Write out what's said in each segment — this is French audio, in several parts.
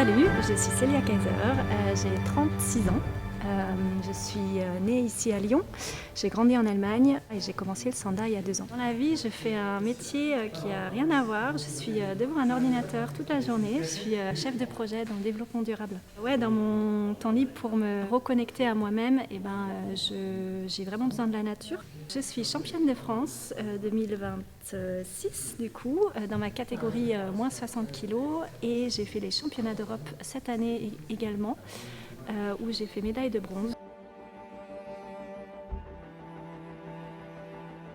Salut, je suis Célia Kaiser, j'ai 36 ans. Je suis née ici à Lyon, j'ai grandi en Allemagne et j'ai commencé le sanda il y a 2 ans. Dans la vie, je fais un métier qui n'a rien à voir. Je suis devant un ordinateur toute la journée. Je suis chef de projet dans le développement durable. Ouais, dans mon temps libre pour me reconnecter à moi-même, j'ai vraiment besoin de la nature. Je suis championne de France 2026 du coup, dans ma catégorie moins 60 kg et j'ai fait les championnats d'Europe cette année également. Où j'ai fait médaille de bronze.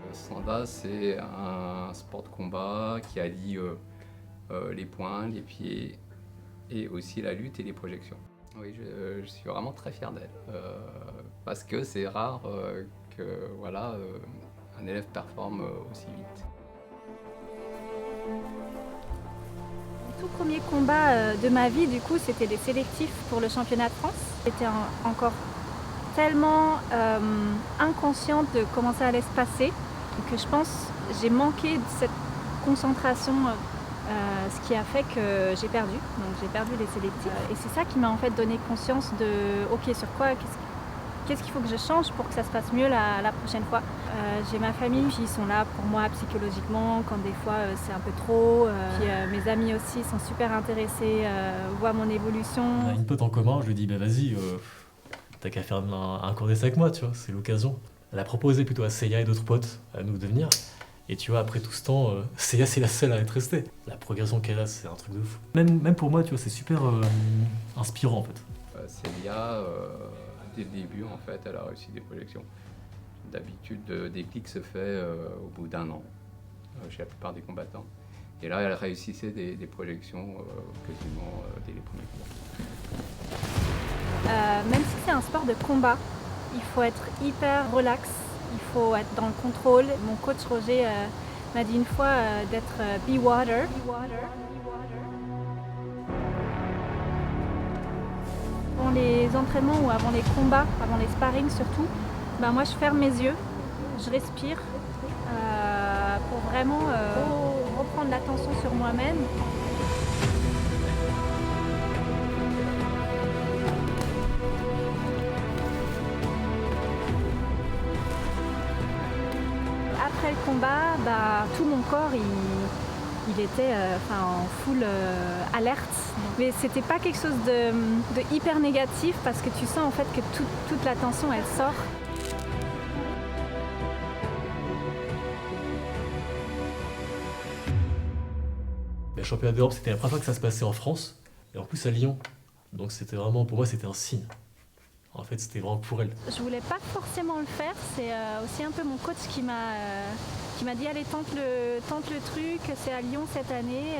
Le sanda, c'est un sport de combat qui allie les poings, les pieds et aussi la lutte et les projections. Oui, je suis vraiment très fier d'elle parce que c'est rare que un élève performe aussi vite. Mon tout premier combat de ma vie, du coup, c'était les sélectifs pour le championnat de France. J'étais encore tellement inconsciente de comment ça allait se passer que je pense j'ai manqué de cette concentration, ce qui a fait que j'ai perdu. Donc j'ai perdu les sélectifs. Et c'est ça qui m'a en fait donné conscience de ok, sur quoi, qu'est-ce qu'il faut que je change pour que ça se passe mieux la prochaine fois. J'ai ma famille qui sont là pour moi psychologiquement quand des fois c'est un peu trop. Puis mes amis aussi sont super intéressés, voient mon évolution. On a une pote en commun, je lui dis bah vas-y, t'as qu'à faire un cours d'essai avec moi, tu vois, c'est l'occasion. Elle a proposé plutôt à Célia et d'autres potes à nous de venir. Et tu vois, après tout ce temps, Célia c'est la seule à être restée. La progression qu'elle a, c'est un truc de fou. Même pour moi, tu vois, c'est super inspirant en fait. Célia, dès le début, en fait, elle a réussi des projections. D'habitude, le déclic se fait au bout d'1 an, chez la plupart des combattants. Et là, elle réussissait des projections quasiment dès les premiers combats. Même si c'est un sport de combat, il faut être hyper relax, il faut être dans le contrôle. Mon coach Roger m'a dit une fois d'être be water. Avant les entraînements ou avant les combats, avant les sparring surtout, moi je ferme mes yeux, je respire pour vraiment reprendre l'attention sur moi-même. Après le combat, tout mon corps il était en full alerte. Mais c'était pas quelque chose de hyper négatif parce que tu sens en fait que toute la tension elle sort. Le championnat d'Europe, c'était la première fois que ça se passait en France, et en plus à Lyon. Donc c'était vraiment, pour moi, c'était un signe. En fait, c'était vraiment pour elle. Je voulais pas forcément le faire, c'est aussi un peu mon coach qui m'a dit allez tente le truc, c'est à Lyon cette année,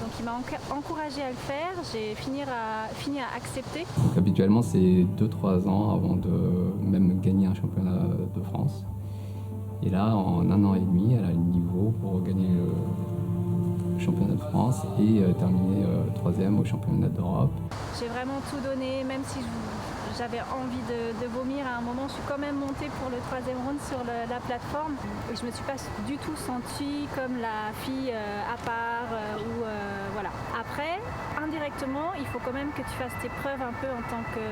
donc il m'a encouragé à le faire, j'ai fini à accepter. Donc, habituellement c'est 2-3 ans avant de même gagner un championnat de France. Et là en 1 an et demi elle a le niveau pour gagner le championnat de France et terminer 3e au championnat d'Europe. J'ai vraiment tout donné, même si j'avais envie de vomir à un moment, je suis quand même montée pour le 3e round sur la plateforme. Et je me suis pas du tout sentie comme la fille à part voilà. Après, indirectement, il faut quand même que tu fasses tes preuves un peu en tant que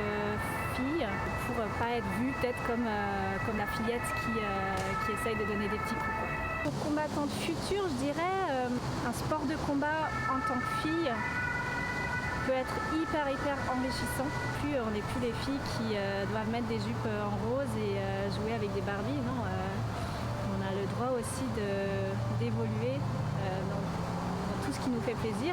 fille pour pas être vue peut-être comme la fillette qui essaye de donner des petits coups, quoi. Pour combattante future, je dirais un sport de combat en tant que fille peut être hyper enrichissant. On n'est plus les filles qui doivent mettre des jupes en rose et jouer avec des Barbies. Non, on a le droit aussi d'évoluer dans tout ce qui nous fait plaisir.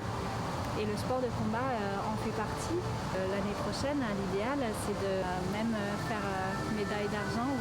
Et le sport de combat en fait partie. L'année prochaine, l'idéal, c'est de même faire médaille d'argent ou